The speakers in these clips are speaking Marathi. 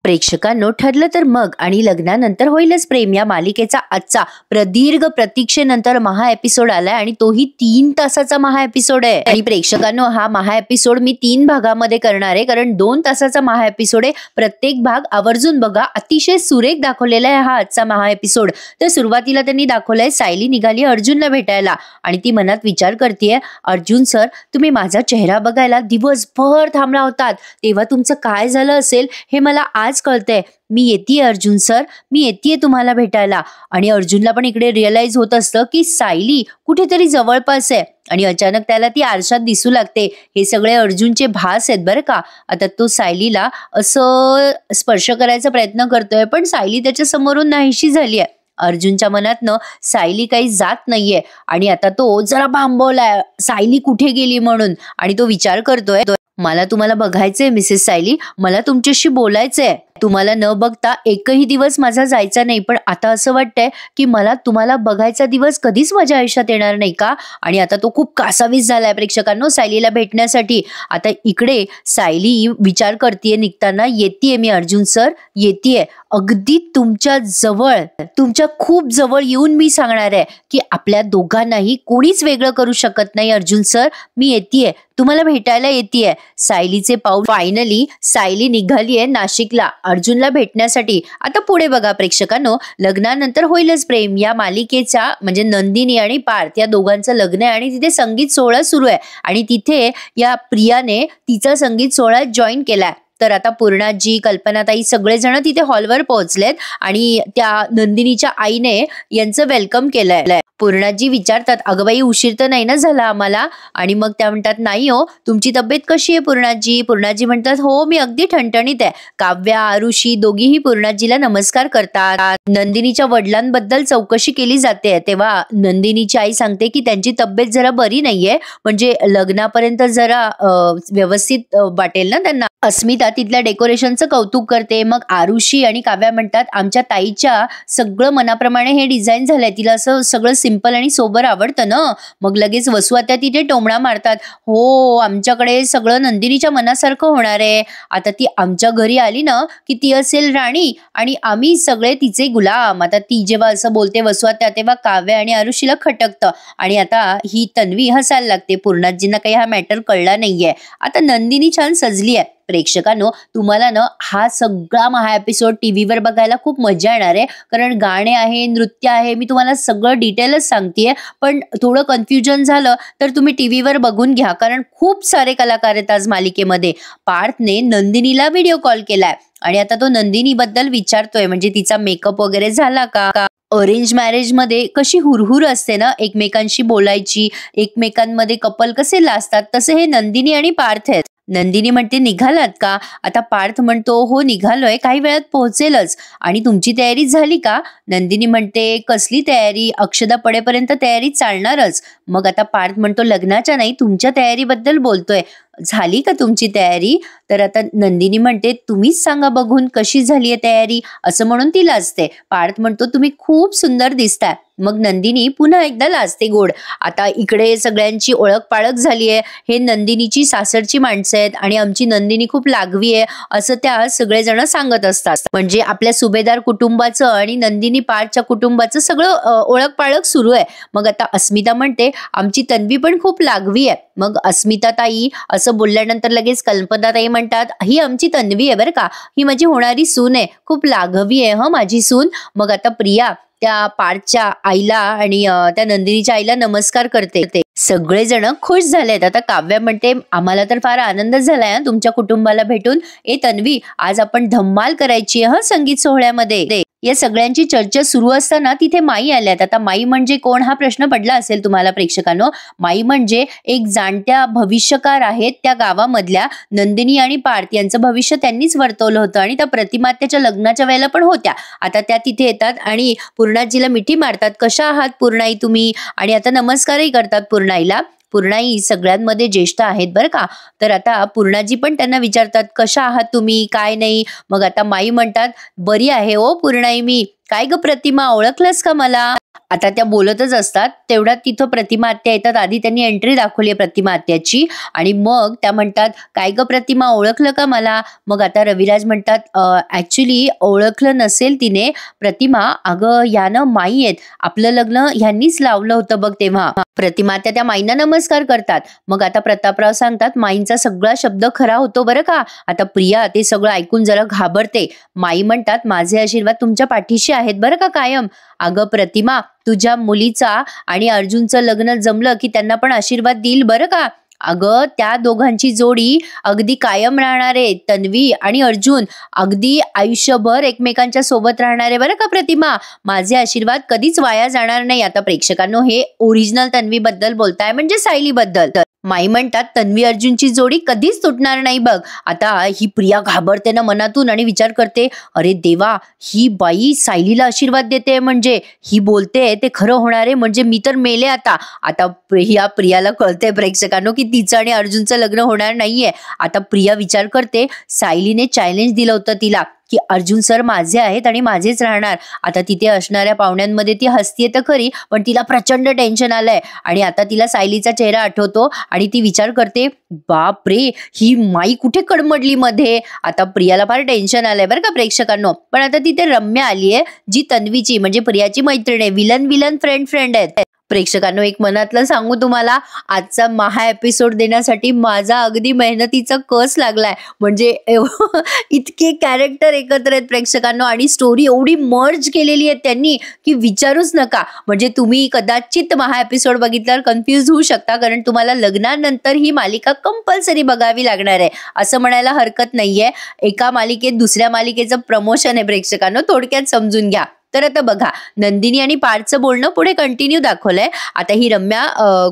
प्रेक्षकांनो, ठरलं तर मग आणि लग्नानंतर होईलच प्रेम या मालिकेचा आजचा प्रदीर्घ प्रतीक्षेनंतर महा एपिसोड आलाय आणि तोही 3 तासाचा महा एपिसोड आहे. आणि प्रेक्षकांनो, हा महा एपिसोड मी 3 भागामध्ये करणार आहे, कारण 2 तासाचा महा एपिसोड आहे. प्रत्येक भाग आवर्जून बघा. अतिशय सुरेख दाखवलेला आहे हा आजचा महा एपिसोड. तर सुरुवातीला त्यांनी दाखवलंय सायली निघाली अर्जुनला भेटायला आणि ती मनात विचार करतेय, अर्जुन सर, तुम्ही माझा चेहरा बघायला दिवसभर थांबला होतात, तेव्हा तुमचं काय झालं असेल हे मला आज कळतंय. मी येतेय अर्जुन सर, मी येतेय तुम्हाला भेटायला. आणि अर्जुनला पण इकडे रिअलाइज होत असतं की सायली कुठेतरी जवळपास आहे आणि अचानक त्याला ती आरशात दिसू लागते. हे सगळे अर्जुनचे भास आहेत बरं का. आता तो सायलीला असं स्पर्श करायचा प्रयत्न करतोय, पण सायली त्याच्या समोरून नाहीशी झाली आहे. अर्जुनच्या मनातनं सायली काही जात नाहीये आणि आता तो जरा भांबवलाय सायली कुठे गेली म्हणून. आणि तो विचार करतोय, मला तुम्हाला बघायचंय मिसेस सायली, मला तुमच्याशी बोलायचंय. तुम्हाला न बघता एकही दिवस माझा जायचा नाही, पण आता असं वाटतंय की मला तुम्हाला बघायचा दिवस कधीच माझ्या आयुष्यात येणार नाही का. आणि आता तो खूप कासावीस झालाय प्रेक्षकांनो सायलीला भेटण्यासाठी. आता इकडे सायली विचार करतेय निघताना, येतेय मी अर्जुन सर, येतेय अगदी तुमच्या जवळ, तुमच्या खूप जवळ येऊन मी सांगणार आहे की आपल्या दोघांनाही कोणीच वेगळं करू शकत नाही. अर्जुन सर, मी येतेय, तुम्हाला भेटायला येतेय. सायलीचे पाऊल फायनली सायली निघालीये नाशिकला अर्जुनला भेटण्यासाठी. आता पुढे बघा प्रेक्षकांनो, लग्नानंतर होईलच प्रेम या मालिकेच्या म्हणजे नंदिनी आणि पार्थ या दोघांचं लग्न आहे आणि तिथे संगीत सोहळा सुरू आहे आणि तिथे या प्रियाने तिचा संगीत सोहळा जॉईन केलाय. तर आता पूर्णाजी, कल्पनाताई सगळेजण तिथे हॉलवर पोहोचलेत आणि त्या नंदिनीच्या आईने यांचं वेलकम केलंय. पूर्णाजी विचारतात, अगं बाई, उशीर तर नाही ना झाला आम्हाला. आणि मग त्या म्हणतात, नाही हो, तुमची तब्येत कशी आहे पूर्णाजी. पूर्णाजी म्हणतात, हो मी अगदी ठणठणीत आहे. काव्या, आरुषी दोघीही पूर्णाजीला नमस्कार करतात. नंदिनीच्या वडिलांबद्दल चौकशी केली जाते तेव्हा नंदिनीची आई सांगते की त्यांची तब्येत जरा बरी नाहीये, म्हणजे लग्नापर्यंत जरा व्यवस्थित वाटेल ना त्यांना. अस्मिता तिथल्या डेकोरेशनचं कौतुक करते. मग आरुषी आणि काव्या म्हणतात, आमच्या ताईच्या सगळं मनाप्रमाणे हे डिझाईन झालंय, तिला असं सगळं सिंपल आणि सोबर आवडतं ना. मग लगेच वसुआत्या तिथे टोमणा मारतात, हो आमच्याकडे सगळं नंदिनीच्या मनासारखं होणार आहे. आता ती आमच्या घरी आली ना की ती असेल राणी आणि आम्ही सगळे तिचे गुलाम. आता ती जेव्हा असं बोलते वसुआत्या, तेव्हा काव्या आणि आरुषीला खटकतं आणि आता ही तन्वी हसायला लागते. पूर्णाजींना काही हा मॅटर कळला नाहीये. आता नंदिनी छान सजली आहे. प्रेक्षकांनो, तुम्हाला ना हा सगळा महा एपिसोड टीव्हीवर बघायला खूप मजा येणार आहे, कारण गाणे आहे, नृत्य आहे, मी तुम्हाला सगळं डिटेलच सांगतेय. पण थोडं कन्फ्युजन झालं तर तुम्ही टीव्हीवर बघून घ्या, कारण खूप सारे कलाकार आहेत आज मालिकेमध्ये. पार्थने नंदिनीला व्हिडिओ कॉल केलाय आणि आता तो नंदिनी बद्दल विचारतोय, म्हणजे तिचा मेकअप वगैरे झाला का. अरेंज मॅरेज मध्ये कशी हुरहुर असते ना एकमेकांशी बोलायची, एकमेकांमध्ये कपल कसे लाजतात, तसे हे नंदिनी आणि पार्थ आहेत. नंदिनी म्हणते, निघालात का. आता पार्थ म्हणतो, हो निघालोय, काही वेळात पोहोचेलच. आणि तुमची तयारी झाली का. नंदिनी म्हणते, कसली तयारी, अक्षदा पडेपर्यंत तयारी चालणारच. मग आता पार्थ म्हणतो, लग्नाच्या नाही तुमच्या तयारीबद्दल बोलतोय, झाली का तुमची तयारी. तर आता नंदिनी म्हणते, तुम्हीच सांगा बघून कशी झालीये तयारी, असं म्हणून ती लाजते. पार्थ म्हणतो, तुम्ही खूप सुंदर दिसताय. मग नंदिनी पुन्हा एकदा लाजते गोड. आता इकडे सगळ्यांची ओळख पाळख झालीये, हे नंदिनीची सासरची माणसं आहेत आणि आमची नंदिनी खूप लागवी आहे असं त्या सगळेजण सांगत असतात. म्हणजे आपल्या सुभेदार कुटुंबाचं आणि नंदिनी पार्थच्या कुटुंबाचं सगळं ओळख पाळख सुरू आहे. मग आता अस्मिता म्हणते, आमची तन्वी पण खूप लागवी आहे. मग अस्मिता ताई असं बोलल्यानंतर लगेच कल्पनाताई म्हणतात, ही आमची तन्वी आहे बरं का, ही माझी होणारी सून आहे, खूप लागवी आहे माझी सून. मग आता प्रिया त्या पार्थच्या आईला आणि त्या नंदिनीच्या आईला नमस्कार करते. सगळेजण खुश झालेत. आता काव्या म्हणते, आम्हाला तर फार आनंद झालाय तुमच्या कुटुंबाला भेटून. ए तन्वी, आज आपण धम्माल करायची आहे संगीत सोहळ्यामध्ये. या सगळ्यांची चर्चा सुरू असताना तिथे माई आल्यात. आता माई म्हणजे कोण हा प्रश्न पडला असेल तुम्हाला प्रेक्षकांनो. माई म्हणजे एक जाणत्या भविष्यकार आहेत त्या गावामधल्या. नंदिनी आणि पार्थ यांचं भविष्य त्यांनीच वर्तवलं होतं आणि त्या प्रतिमात्याच्या लग्नाच्या वेळेला पण होत्या. आता त्या तिथे येतात आणि पूर्णाजीला मिठी मारतात, कशा आहात पूर्णाई तुम्ही, आणि आता नमस्कारही करतात पूर्णाईला. पूर्णाई सगळ्यांमध्ये ज्येष्ठ आहेत बरं का. तर आता पूर्णाजी पण त्यांना विचारतात, कशा आहात तुम्ही, काय नाही. मग आता माई म्हणतात, बरी आहे ओ पूर्णाई मी, काय ग प्रतिमा, ओळखलंस का मला? आता त्या बोलतच असतात तेवढ्यात तिथं प्रतिमा आत्या येतात. आधी त्यांनी एंट्री दाखवली आहे प्रतिमा आत्याची आणि मग त्या म्हणतात, काय ग प्रतिमा, ओळखलं का मला? मग आता रविराज म्हणतात, ऍक्च्युली ओळखलं नसेल तिने प्रतिमा, अगं यानं माई आहेत, आपलं लग्न ह्यांनीच लावलं होतं बघ तेव्हा. प्रतिमा त्या माईंना नमस्कार करतात. मग आता प्रतापराव सांगतात, माईंचा सगळा शब्द खरा होतो बरं का. आता प्रिया ते सगळं ऐकून जरा घाबरते. माई म्हणतात, माझे आशीर्वाद तुमच्या पाठीशी आहेत बरं का कायम. अगं प्रतिमा, तुझ्या मुलीचा आणि अर्जुनचं लग्न जमलं की त्यांना पण आशीर्वाद देईल बरं का. अगं त्या दोघांची जोडी अगदी कायम राहणार आहे. तन्वी आणि अर्जुन अगदी आयुष्यभर एकमेकांच्या सोबत राहणार आहे बरं का प्रतिमा. माझे आशीर्वाद कधीच वाया जाणार नाही. आता प्रेक्षकांनो, हे ओरिजिनल तन्वी बद्दल बोलताय, म्हणजे सायली बद्दल. माई म्हणतात, तन्वी अर्जुनची जोडी कधीच तुटणार नाही बघ. आता ही प्रिया घाबरते ना मनातून आणि विचार करते, अरे देवा, ही बाई सायलीला आशीर्वाद देते, म्हणजे ही बोलते ते खरं होणार आहे, म्हणजे मी तर मेले आता. आता प्रियाला कळते प्रेक्षकांनो की तिचं आणि अर्जुनचं लग्न होणार नाहीये. आता प्रिया विचार करते, सायलीने चॅलेंज दिलं होतं तिला की अर्जुन सर माझे आहेत आणि माझेच राहणार. आता तिथे असणाऱ्या पाहुण्यांमध्ये ती हसतीये तर खरी, पण तिला प्रचंड टेन्शन आलंय आणि आता तिला सायलीचा चेहरा आठवतो आणि ती विचार करते, बाप रे, ही माई कुठे कडमडली मध्ये. आता प्रियाला फार टेन्शन आलंय बरं का प्रेक्षकांनो. पण आता तिथे रम्या आलीये, जी तन्वीची म्हणजे प्रियाची मैत्रीण आहे. विलन फ्रेंड आहेत. प्रेक्षकांनो, एक मनातलं सांगू तुम्हाला, आजचा महा एपिसोड देण्यासाठी माझा अगदी मेहनतीचा कस लागलाय. म्हणजे इतके कॅरेक्टर एकत्र आहेत प्रेक्षकांनो आणि स्टोरी एवढी मर्ज केलेली आहे त्यांनी की विचारूच नका. म्हणजे तुम्ही कदाचित महा एपिसोड बघितल्यावर कन्फ्युज होऊ शकता, कारण तुम्हाला लग्नानंतर ही मालिका कंपल्सरी बघावी लागणार आहे असं म्हणायला हरकत नाहीये. एका मालिकेत दुसऱ्या मालिकेचं प्रमोशन आहे प्रेक्षकांनो, थोडक्यात समजून घ्या. तर आता बघा, नंदिनी आणि पार्थचं बोलणं पुढे कंटिन्यू दाखवलंय. आता ही रम्या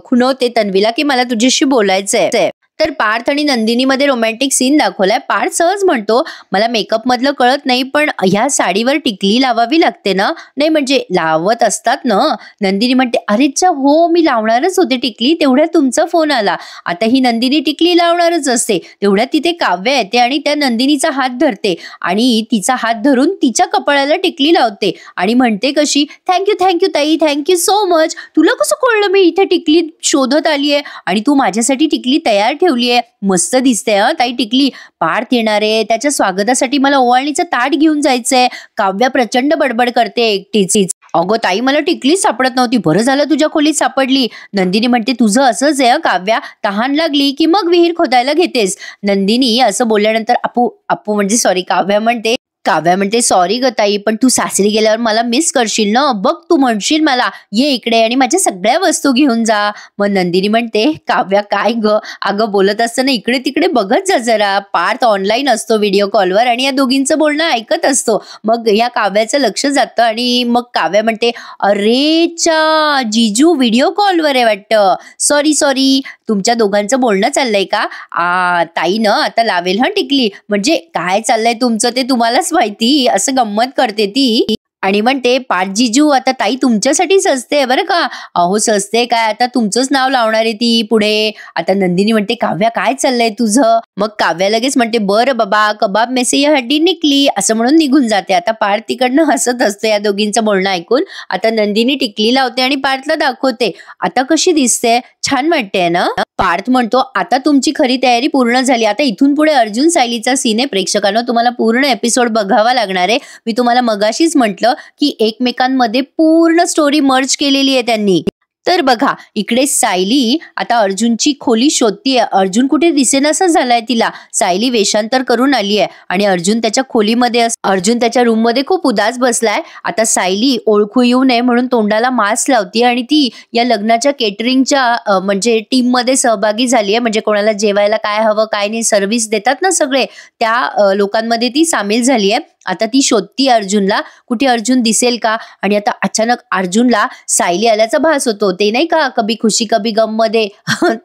खुणवते तन्वीला की मला तुझ्याशी बोलायचंय. तर पार्थ आणि नंदिनी मध्ये रोमॅन्टिक सीन दाखवलाय. पार्थ सहज म्हणतो, मला मेकअप मधलं कळत नाही, पण ह्या साडीवर टिकली लावावी लागते ना? नाही म्हणजे लावत असतात ना. नंदिनी म्हणते, अरेच्या हो, मी लावणारच होते टिकली, तेवढ्यात तुमचा फोन आला. आता ही नंदिनी टिकली लावणारच असते, तेवढ्यात तिथे काव्य येते आणि त्या नंदिनीचा हात धरते आणि तिचा हात धरून तिच्या कपाळाला टिकली लावते आणि म्हणते कशी, थँक्यू ताई, थँक्यू सो मच. तुला कसं कळलं मी इथे टिकली शोधत आलीये आणि तू माझ्यासाठी टिकली तयार ठेवलीये? मस्त दिसते ताई टिकली. पार्थ येणार आहे, त्याच्या स्वागतासाठी मला ओवाळणीचं ताट घेऊन जायचंय. काव्या प्रचंड बडबड करते एकटीच. अगं ताई, मला टिकलीच सापडत नव्हती, बरं झालं तुझ्या खोलीत सापडली. नंदिनी म्हणते, तुझं असंच आहे काव्या, तहान लागली की मग विहीर खोदायला घेतेस. नंदिनी असं बोलल्यानंतर काव्या म्हणते सॉरी ग ताई, पण तू सासरी गेल्यावर मला मिस करशील ना. बघ, तू म्हणशील मला ये इकडे आणि माझ्या सगळ्या वस्तू घेऊन जा. मग नंदिनी म्हणते, काव्या काय ग, अगं बोलत असताना इकडे तिकडे बघत जा जरा. पार्थ ऑनलाईन असतो व्हिडिओ कॉलवर आणि या दोघींचं बोलणं ऐकत असतो. मग या काव्याचं लक्ष जातं आणि मग काव्या म्हणते, अरेच्या जीजू व्हिडिओ कॉलवर आहे वाटतं. सॉरी, तुमच्या दोघांचं बोलणं चाललंय का? ताई न आता लावेल टिकली. म्हणजे काय चाललंय तुमचं ते तुम्हालाच माहिती, असं गंमत करते ती आणि म्हणते, पाठ जीजू आता ताई तुमच्यासाठी सजते बरं का. अहो सजते काय, आता तुमचंच नाव लावणार आहे ती पुढे. आता नंदिनी म्हणते, काव्या काय चाललंय तुझं? मग काव्या लगेच म्हणते, बरं बाबा, कबाब में से ये हड्डी निकली, असं म्हणून निघून जाते. आता पार्थ तिकडनं हसत असतो या दोघींचं बोलणं ऐकून. आता नंदिनी टिकली लावते आणि पार्थला दाखवते, आता कशी दिसते, छान वाटते ना. पार्थ म्हणतो, आता तुमची खरी तयारी पूर्ण झाली. आता इथून पुढे अर्जुन सायलीचा सीन आहे प्रेक्षकांनो, तुम्हाला पूर्ण एपिसोड बघावा लागणार आहे. मी तुम्हाला मगाशीच म्हटलं की एकमेकांमध्ये पूर्ण स्टोरी मर्ज केलेली आहे त्यांनी. तर बघा, इकडे सायली आता अर्जुनची खोली शोधतीये. अर्जुन कुठे दिसेनासा झालाय तिला. सायली वेषांतर करून आली आहे आणि अर्जुन त्याच्या खोलीमध्ये अर्जुन त्याच्या रूम मध्ये खूप उदास बसलाय. आता सायली ओळखू येऊ नये म्हणून तोंडाला मास्क लावतीये आणि ती या लग्नाच्या केटरिंगच्या म्हणजे टीम मध्ये सहभागी झाली आहे. म्हणजे कोणाला जेवायला काय हवं काय नाही सर्व्हिस देतात ना सगळे, त्या लोकांमध्ये ती सामील झाली आहे. आता ती शोधती अर्जुनला, कुठे अर्जुन दिसेल का. आणि आता अचानक अर्जुनला सायली आल्याचा भास होतो. ते नाही का कभी खुशी कभी गम मध्ये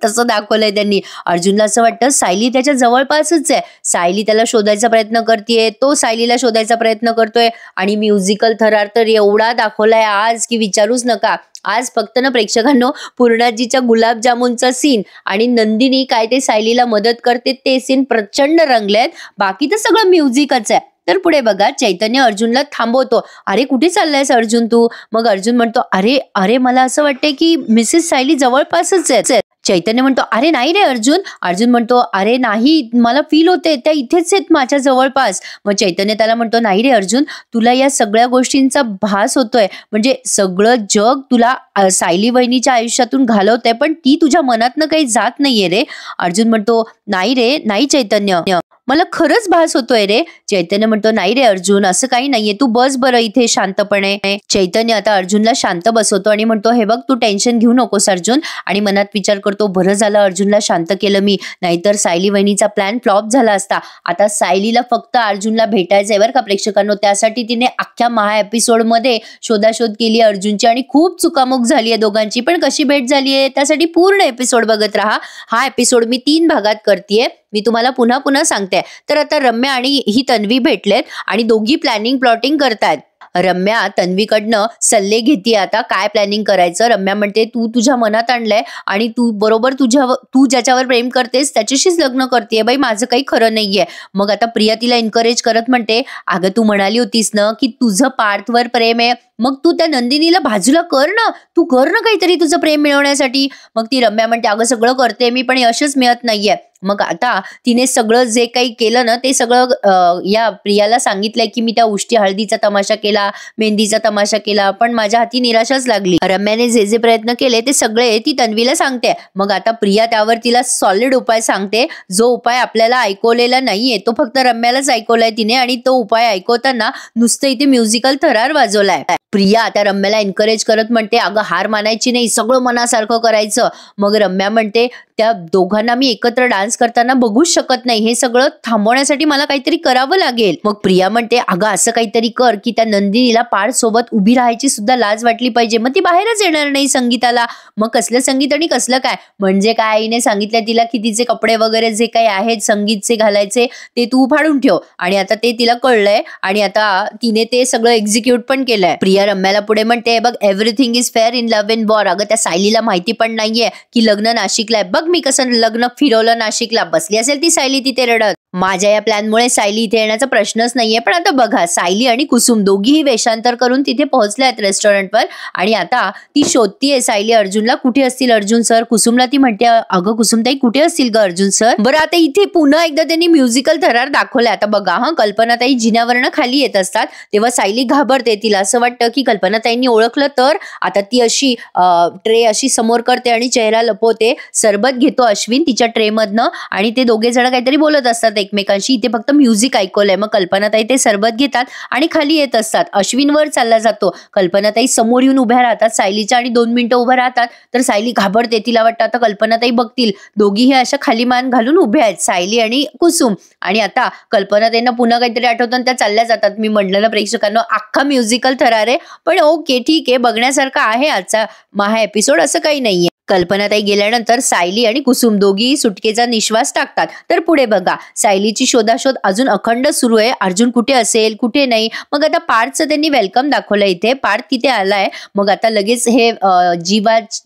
तसं दाखवलंय त्यांनी. अर्जुनला असं वाटतं सायली त्याच्या जवळपासच आहे. सायली त्याला शोधायचा प्रयत्न करतेय, तो सायलीला शोधायचा प्रयत्न करतोय आणि म्युझिकल थरार तर एवढा दाखवलाय आज की विचारूच नका. आज फक्त ना प्रेक्षकांनो, पूर्णाजीच्या गुलाबजामुनचा सीन आणि नंदिनी काय ते सायलीला मदत करते ते सीन प्रचंड रंगलेत. बाकी तर सगळं म्युझिकच आहे. तर पुढे बघा चैतन्य अर्जुनला थांबवतो. अरे कुठे चाललायस अर्जुन तू? मग अर्जुन म्हणतो अरे अरे मला असं वाटतंय की मिसेस सायली जवळपासच आहे. चैतन्य म्हणतो अरे नाही रे अर्जुन. अर्जुन म्हणतो अरे नाही मला फील होते त्या इथेच आहेत माझ्या जवळपास. मग चैतन्य त्याला म्हणतो नाही रे अर्जुन तुला या सगळ्या गोष्टींचा भास होतोय, म्हणजे सगळं जग तुला सायली वहिनीच्या आयुष्यातून घालवतंय पण ती तुझ्या मनातनं काही जात नाहीये रे. अर्जुन म्हणतो नाही रे नाही चैतन्य मला खरंच भास होतोय रे. चैतन्य म्हणतो नाही रे अर्जुन असं काही नाहीये तू बस बरं इथे शांतपणे. चैतन्य आता अर्जुनला शांत बसवतो आणि म्हणतो हे बघ तू टेन्शन घेऊ नकोस अर्जुन. आणि मनात विचार करतो बरं झालं अर्जुनला शांत केलं मी, नाहीतर सायली वहिनीचा प्लॅन फ्लॉप झाला असता. आता सायलीला फक्त अर्जुनला भेटायचंय बरं का प्रेक्षकांनो. त्यासाठी तिने अख्ख्या महा एपिसोड मध्ये शोधाशोध केली अर्जुनची आणि खूप चुकामुक झाली आहे दोघांची. पण कशी भेट झाली आहे त्यासाठी पूर्ण एपिसोड बघत राहा. हा एपिसोड मी 3 भागात करतेय, मी तुम्हाला पुन्हा पुन्हा सांगते. तर आता रम्या आणि ही तन्वी भेटलेत आणि दोघी प्लॅनिंग प्लॉटिंग करतायत. रम्या तन्वीकडनं सल्ले घेतीये आता काय प्लॅनिंग करायचं. रम्या म्हणते तू तुझ्या मनात आणलंय आणि तू बरोबर तू ज्याच्यावर प्रेम करतेस त्याच्याशीच लग्न करतेय बाई, माझं काही खरं नाहीये. मग आता प्रिया तिला एनकरेज करत म्हणते अगं तू म्हणाली होतीस ना की तुझं पार्थवर प्रेम आहे, मग तू त्या नंदिनीला बाजूला कर ना, तू कर ना काहीतरी तुझं प्रेम मिळवण्यासाठी. मग ती रम्या म्हणते अगं सगळं करते मी पण यशच मिळत नाहीये. मग आता तिने सगळं जे काही केलं ना ते सगळं या प्रियाला सांगितलंय की मी त्या उष्टी हळदीचा तमाशा केला, मेहंदीचा तमाशा केला, पण माझ्या हाती निराशाच लागली. रम्याने जे जे प्रयत्न केले ते सगळे ती तन्वीला सांगते. मग आता प्रिया त्यावर तिला सॉलिड उपाय सांगते. जो उपाय आपल्याला ऐकवलेला नाहीये तो फक्त रम्यालाच ऐकवलाय तिने आणि तो उपाय ऐकवताना नुसतं इथे म्युझिकल थरार वाजवलाय. प्रिया आता रम्याला एनकरेज करत म्हणते अगं हार मानायची नाही, सगळं मनासारखं करायचं. मग रम्या म्हणते त्या दोघांना मी एकत्र डान्स करताना बघूच शकत नाही, हे सगळं थांबवण्यासाठी मला काहीतरी करावं लागेल. मग प्रिया म्हणते अगं असं काहीतरी कर की त्या नंदिनीला पार्थ सोबत उभी राहायची सुद्धा लाज वाटली पाहिजे, मग ती बाहेरच येणार नाही संगीताला. मग कसलं संगीत आणि कसलं काय, म्हणजे काय आईने सांगितलं तिला की तिचे कपडे वगैरे जे काही आहेत संगीतचे घालायचे ते तू फाडून ठेव, आणि आता ते तिला कळलंय आणि आता तिने ते सगळं एक्झिक्यूट पण केलंय. प्रिया रम्याला पुढे म्हणते बघ everything is fair in love and war. अगं त्या सायलीला माहिती पण नाहीये की लग्न नाशिकला आहे, बघ मी कसं लग्न फिरवलं नाशिकला. बसली असेल ती सायली तिथे रडत. माझ्या या प्लॅनमुळे सायली इथे येण्याचा प्रश्नच नाहीये. पण आता बघा सायली आणि कुसुम दोघीही वेषांतर करून तिथे पोहोचल्या आहेत रेस्टॉरंटवर आणि आता ती शोधतीये सायली अर्जुनला, कुठे असतील अर्जुन सर. कुसुमला ती म्हणते अगं कुसुमताई कुठे असतील ग अर्जुन सर. बरं आता इथे पुन्हा एकदा त्यांनी म्युझिकल थरार दाखवलाय. आता बघा कल्पनाताई जिन्यावरनं खाली येत असतात तेव्हा सायली घाबरते. तिला असं वाटतं की कल्पनाताईंनी ओळखलं तर. आता ती अशी ट्रे अशी समोर करते आणि चेहरा लपवते. सरबत घेतो अश्विन तिच्या ट्रे मधनं आणि ते दोघे जण काहीतरी बोलत असतात एकमेकांशी. इथे फक्त म्युझिक ऐकवलंय. मग कल्पनाताई ते सरबत घेतात आणि खाली येत असतात. अश्विन वर चालला जातो. कल्पनाताई समोर येऊन उभ्या राहतात सायलीच्या आणि 2 मिनिटं उभ्या राहतात. तर सायली घाबरते. तिला वाटतं आता कल्पनाताई बघतील. दोघीही अशा खाली मान घालून उभ्या आहेत सायली आणि कुसुम. आणि आता कल्पनाताईंना पुन्हा काहीतरी आठवतं त्या चालल्या जातात. मी म्हटलं ना प्रेक्षकांना अख्खा म्युझिकल थरार आहे, पण ओके ठीक आहे बघण्यासारखा आहे आजचा महा एपिसोड, असं काही नाहीये. कल्पनाताई गेल्यानंतर सायली आणि कुसुम दोघी सुटकेचा निश्वास टाकतात. तर पुढे बघा सायलीची शोधाशोध अजून अखंड सुरू आहे. अर्जुन कुठे असेल कुठे नाही. मग आता पार्थचं त्यांनी वेलकम दाखवलं इथे. पार्थ तिथे आलाय. मग आता लगेच हे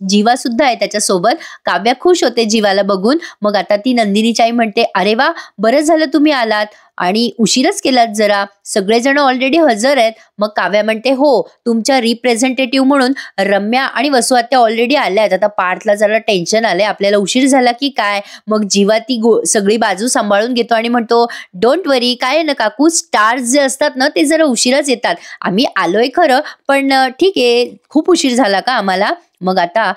जीवा सुद्धा आहे त्याच्यासोबत. काव्या खुश होते जीवाला बघून. मग आता ती नंदिनीची आई म्हणते अरे वा बरं झालं तुम्ही आलात आणि उशीरच केलात जरा, सगळेजण ऑलरेडी हजर आहेत. मग काव्या म्हणते हो तुमच्या रिप्रेझेंटेटिव्ह म्हणून रम्या आणि वसु आत्या ऑलरेडी आल्या आहेत. आता पार्थला जरा टेन्शन आलंय आपल्याला उशीर झाला की काय. मग जीवा ती सगळी बाजू सांभाळून घेतो आणि म्हणतो डोंट वरी काय ना काकू, स्टार्स जे असतात ना ते जरा उशिराच येतात. आम्ही आलोय खरं पण ठीक आहे, खूप उशीर झाला का आम्हाला. मग आता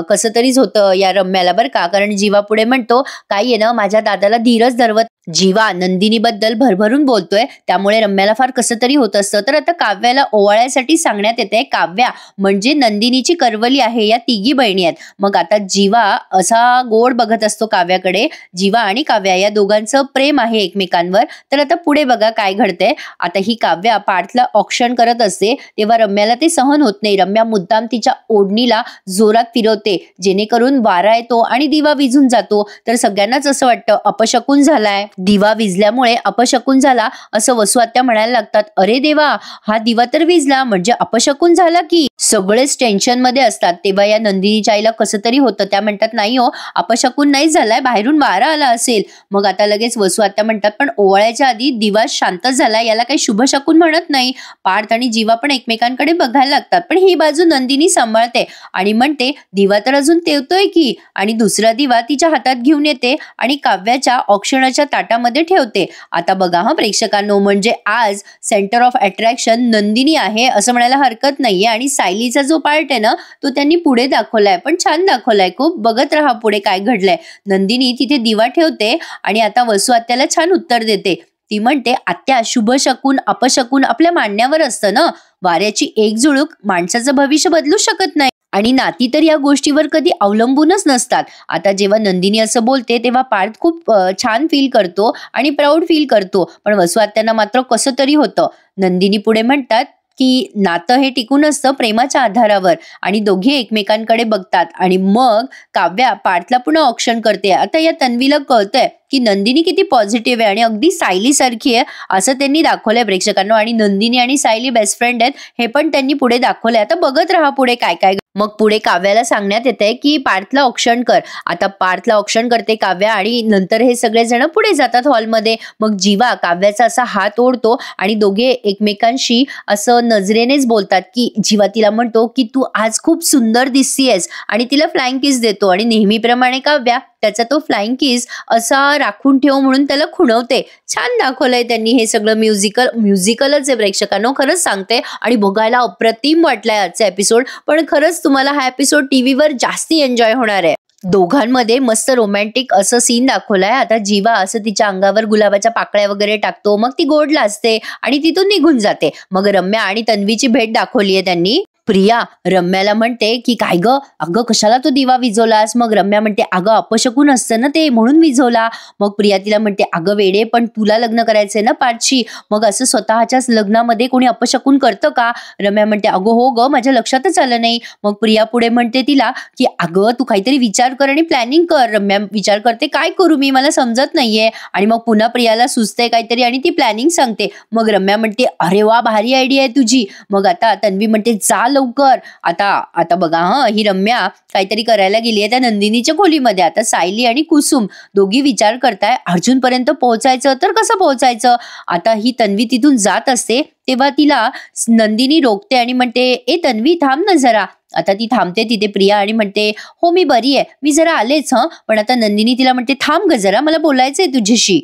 कसं तरीच होतं या रम्याला बरं का, कारण जीवा पुढे म्हणतो काही आहे ना माझ्या दादाला धीरच धरवत. जीवा नंदिनीबद्दल भरभरून बोलतोय त्यामुळे रम्याला फार कसं तरी होत असतं. तर आता काव्याला ओवाळ्यासाठी सांगण्यात येते. काव्या म्हणजे नंदिनीची करवली आहे, या तिघी बहिणी आहेत. मग आता जीवा असा गोड बघत असतो काव्याकडे. जीवा आणि काव्या या दोघांचं प्रेम आहे एकमेकांवर. तर आता पुढे बघा काय घडतंय. आता ही काव्या पार्थला ऑक्शन करत असते तेव्हा रम्याला ते सहन होत नाही. रम्या मुद्दाम तिच्या ओढणीला जोरात फिरवते जेणेकरून वारा येतो आणि दिवा विझून जातो. तर सगळ्यांनाच असं वाटतं अपशकुन झालाय. दिवा विझल्यामुळे अपशकुन झाला असं वसू आत्या म्हणायला लागतात. अरे देवा, हा दिवा तर विझला म्हणजे अपशकुन झाला की. सगळेच टेन्शन मध्ये असतात. तेव्हा या नंदिनीच्या आईला कसं तरी होतं. त्या म्हणतात नाही हो, अपशकुन नाही झालाय, बाहेरून वारा आला असेल. मग आता लगेच वसू आत्या म्हणतात पण ओवाळ्याच्या आधी दिवा शांत झाला, याला काही शुभ शकून म्हणत नाही. पार्थ आणि जीवा पण एकमेकांकडे बघायला लागतात. पण ही बाजू नंदिनी सांभाळते आणि म्हणते दिवा तर अजून तेवतोय की. आणि दुसरा दिवा तिच्या हातात घेऊन येते आणि काव्याच्या औक्षणाच्या ताटामध्ये ठेवते. आता बघा हा प्रेक्षकांनो, म्हणजे आज सेंटर ऑफ अट्रॅक्शन नंदिनी आहे असं म्हणायला हरकत नाहीये. आणि सायलीचा जो पार्ट आहे ना, तो त्यांनी पुढे दाखवलाय, पण छान दाखवलाय. खूप बघत राहा पुढे काय घडलंय. नंदिनी तिथे दिवा ठेवते आणि आता वसू आत्याला छान उत्तर देते. ती म्हणते आत्या, शुभ शकून अपशकुन आपल्या मांडण्यावर असतं ना. वाऱ्याची एक झुळूक माणसाचं भविष्य बदलू शकत नाही आणि नाती तर या गोष्टीवर कधी अवलंबूनच नसतात. आता जेव्हा नंदिनी असं बोलते तेव्हा पार्थ खूप छान फील करतो आणि प्राऊड फील करतो. पण वसू आत्यांना मात्र कसं तरी होतं. नंदिनी पुढे म्हणतात की नातं हे टिकून असतं प्रेमाच्या आधारावर. आणि दोघे एकमेकांकडे बघतात आणि मग काव्या पार्थला पुन्हा ऑप्शन करते. आता या तन्वीला कळतंय की नंदिनी किती पॉझिटिव्ह आहे आणि अगदी सायली सारखी आहे असं त्यांनी दाखवलंय प्रेक्षकांना. आणि नंदिनी आणि सायली बेस्ट फ्रेंड आहेत हे पण त्यांनी पुढे दाखवलंय. आता बघत राहा पुढे काय काय. मग पुढे काव्याला सांगण्यात येतंय की पार्थला औक्षण कर. आता पार्थला औक्षण करते काव्या आणि नंतर हे सगळे जण पुढे जातात हॉलमध्ये. मग जीवा काव्याचा असा हात ओढतो आणि दोघे एकमेकांशी असं नजरेनेच बोलतात की जीवा तिला म्हणतो की तू आज खूप सुंदर दिसतीयस आणि तिला फ्लाइंग किस देतो. आणि नेहमीप्रमाणे काव्या त्याचा तो फ्लाइंग किस असा राखून ठेव म्हणून त्याला खुणवते. छान दाखवलंय त्यांनी हे सगळं. म्युझिकलच आहे प्रेक्षकांनो, खरंच सांगते. आणि बघायला अप्रतिम वाटलाय आजचा एपिसोड. पण खरंच तुम्हाला हा एपिसोड टीव्हीवर जास्ती एन्जॉय होणार आहे. दोघांमध्ये मस्त रोमॅन्टिक असं सीन दाखवलाय. आता जीवा असं तिच्या अंगावर गुलाबाच्या पाकळ्या वगैरे टाकतो, मग ती गोड लाजते आणि तिथून निघून जाते. मग रम्या आणि तन्वीची भेट दाखवलीये त्यांनी. प्रिया रम्याला म्हणते की काय ग, अगं कशाला तो दिवा विझवलास. मग रम्या म्हणते अगं अपशकुन असतं ना ते, म्हणून विझवला. मग प्रिया तिला म्हणते अगं वेडे, पण तुला लग्न करायचंय ना पार्थशी, मग असं स्वतःच्याच लग्नामध्ये कोणी अपशकुन करतं का. रम्या म्हणते अगं हो ग, माझ्या लक्षातच आलं नाही. मग प्रिया पुढे म्हणते तिला की अगं तू काहीतरी विचार कर आणि प्लॅनिंग कर. रम्या विचार करते काय करू मी, मला समजत नाहीये. आणि मग पुन्हा प्रियाला सुचते काहीतरी आणि ती प्लॅनिंग सांगते. मग रम्या म्हणते अरे वा, भारी आयडिया आहे तुझी. मग आता तन्वी म्हणते जा लवकर. आता बघा ही रम्या काहीतरी करायला गेली आहे त्या नंदिनीच्या खोलीमध्ये. आता सायली आणि कुसुम दोघी विचार करताय अर्जुन पर्यंत पोहोचायचं तर कसं पोहोचायचं. आता ही तन्वी तिथून जात असते तेव्हा तिला नंदिनी रोखते आणि म्हणते ए तन्वी थांब ना जरा. आता ती थांबते तिथे प्रिया आणि म्हणते हो मी बरी आहे, मी जरा आलेच. पण आता नंदिनी तिला म्हणते थांब ग जरा, मला बोलायचंय तुझ्याशी.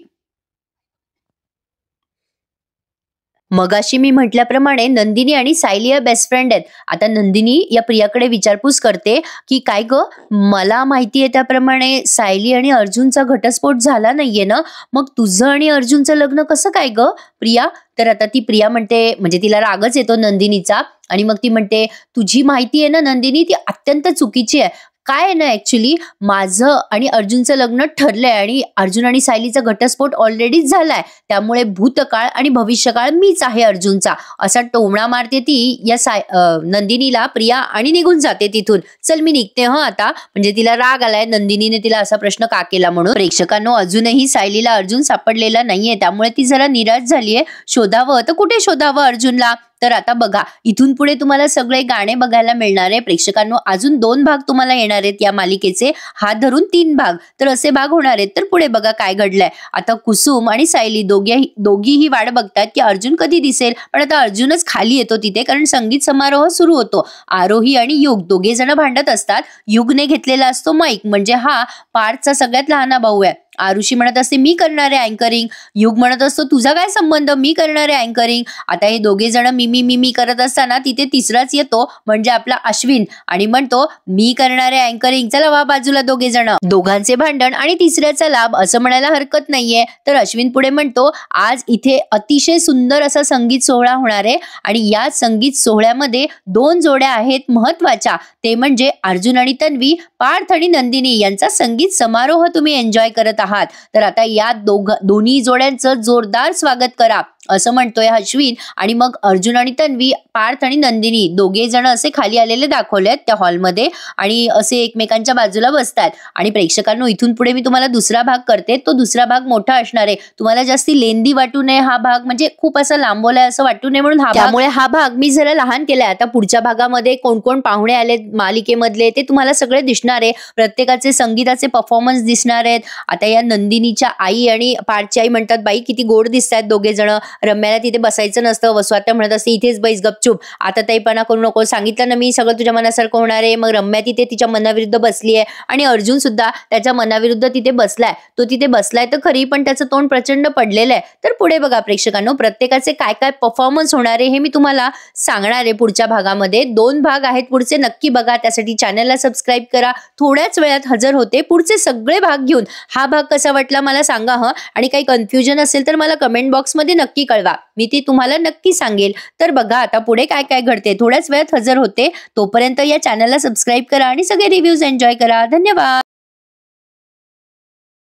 मगाशी मी म्हटल्याप्रमाणे नंदिनी आणि सायली या बेस्ट फ्रेंड आहेत. आता नंदिनी या प्रियाकडे विचारपूस करते की काय ग, मला माहिती आहे त्याप्रमाणे सायली आणि अर्जुनचा घटस्फोट झाला नाहीये ना, मग तुझं आणि अर्जुनचं लग्न कसं काय ग प्रिया. तर आता ती प्रिया म्हणते, म्हणजे तिला रागच येतो नंदिनीचा आणि मग ती म्हणते तुझी माहिती आहे ना नंदिनी, ती अत्यंत चुकीची आहे. काय आहे ना ऍक्च्युली माझं आणि अर्जुनचं लग्न ठरलंय आणि अर्जुन आणि सायलीचा घटस्फोट ऑलरेडीच झालाय, त्यामुळे भूतकाळ आणि भविष्यकाळ मीच आहे अर्जुनचा. असा टोमणा मारते ती या नंदिनीला प्रिया आणि निघून जाते तिथून. चल मी निघते आता, म्हणजे तिला राग आलाय नंदिनीने तिला असा प्रश्न का केला म्हणून. प्रेक्षकांनो अजूनही सायलीला अर्जुन सापडलेला नाहीये, त्यामुळे ती जरा निराश झालीये. शोधावं तर कुठे शोधावं अर्जुनला. तर आता बघा इथून पुढे तुम्हाला सगळे गाणे बघायला मिळणार आहे प्रेक्षकांनो. अजून 2 भाग तुम्हाला येणार आहेत या मालिकेचे, हात धरून 3 भाग, तर असे भाग होणार आहेत. तर पुढे बघा काय घडलंय. आता कुसुम आणि सायली दोघीही वाट बघतात की अर्जुन कधी दिसेल. पण आता अर्जुनच खाली येतो तिथे, कारण संगीत समारोह सुरू होतो. आरोही आणि युग दोघे जण भांडत असतात. युगने घेतलेला असतो माईक, म्हणजे हा पार्थचा सगळ्यात लहाना भाऊ आहे. आरुषी म्हणत असते मी करणार आहे अँकरिंग. युग म्हणत असतो तुझा काय संबंध, मी करणार आहे अँकरिंग. आता हे दोघे जण मी करत असताना तिथे तिसराच येतो, म्हणजे आपला अश्विन, आणि म्हणतो मी करणार आहे अँकरिंग, चला वा बाजूला दोघे जण. दोघांचे भांडण आणि तिसऱ्याचा लाभ असं म्हणायला हरकत नाहीये. तर अश्विन पुढे म्हणतो आज इथे अतिशय सुंदर असा संगीत सोहळा होणार आहे आणि या संगीत सोहळ्यामध्ये 2 जोड्या आहेत महत्वाच्या, ते म्हणजे अर्जुन आणि तन्वी, पार्थ आणि नंदिनी यांचा संगीत समारोह तुम्ही एन्जॉय करत आहात तर आता या दोन्ही जोड्यांचं जोरदार स्वागत करा असं म्हणतोय अश्विन. आणि मग अर्जुन आणि तन्वी, पार्थ आणि नंदिनी दोघे जण असे खाली आलेले दाखवलेत त्या हॉलमध्ये आणि असे एकमेकांच्या बाजूला बसतात. आणि प्रेक्षकांनो, इथून पुढे मी तुम्हाला दुसरा भाग करते. तो दुसरा भाग मोठा असणार आहे, तुम्हाला जास्ती लेंदी वाटू नये हा भाग, म्हणजे खूप असा लांबवलाय असं वाटू नये म्हणून त्यामुळे हा भाग मी जरा लहान केलाय. आता पुढच्या भागामध्ये कोण कोण पाहुणे आले मालिकेमधले ते तुम्हाला सगळे दिसणार आहे. प्रत्येकाचे संगीताचे परफॉर्मन्स दिसणार आहेत. आता या नंदिनीच्या आई आणि पार्थची आई म्हणतात, बाई किती गोड दिसतात दोघे जण. रम्याला तिथे बसायचं नसतं, वसुआत्या म्हणत असते इथेच बैस गपचूप, आता ताईपणा करू नको, सांगितलं ना मी सगळं तुझ्या मनासारखं होणार आहे. मग रम्या तिथे तिच्या मनाविरुद्ध बसली आहे आणि अर्जुन सुद्धा त्याच्या मनाविरुद्ध तिथे बसलाय. तो तिथे बसलाय तर खरी, पण त्याचं तोंड प्रचंड पडलेलं आहे. तर पुढे बघा प्रेक्षकांनो, प्रत्येकाचे काय काय परफॉर्मन्स होणार आहे हे मी तुम्हाला सांगणार आहे पुढच्या भागामध्ये. 2 भाग आहेत पुढचे, नक्की बघा. त्यासाठी चॅनलला सबस्क्राईब करा. थोड्याच वेळात हजर होते पुढचे सगळे भाग घेऊन. हा भाग कसा वाटला मला सांगा हं, आणि काही कन्फ्युजन असेल तर मला कमेंट बॉक्समध्ये नक्की कळवा, मी ती तुम्हाला नक्की सांगेल. तर बघा आता पुढे काय काय घडते, थोड्याच वेळात हजर होते. तोपर्यंत या चॅनलला सबस्क्राईब करा आणि सगळे रिव्ह्यूज एन्जॉय करा. धन्यवाद.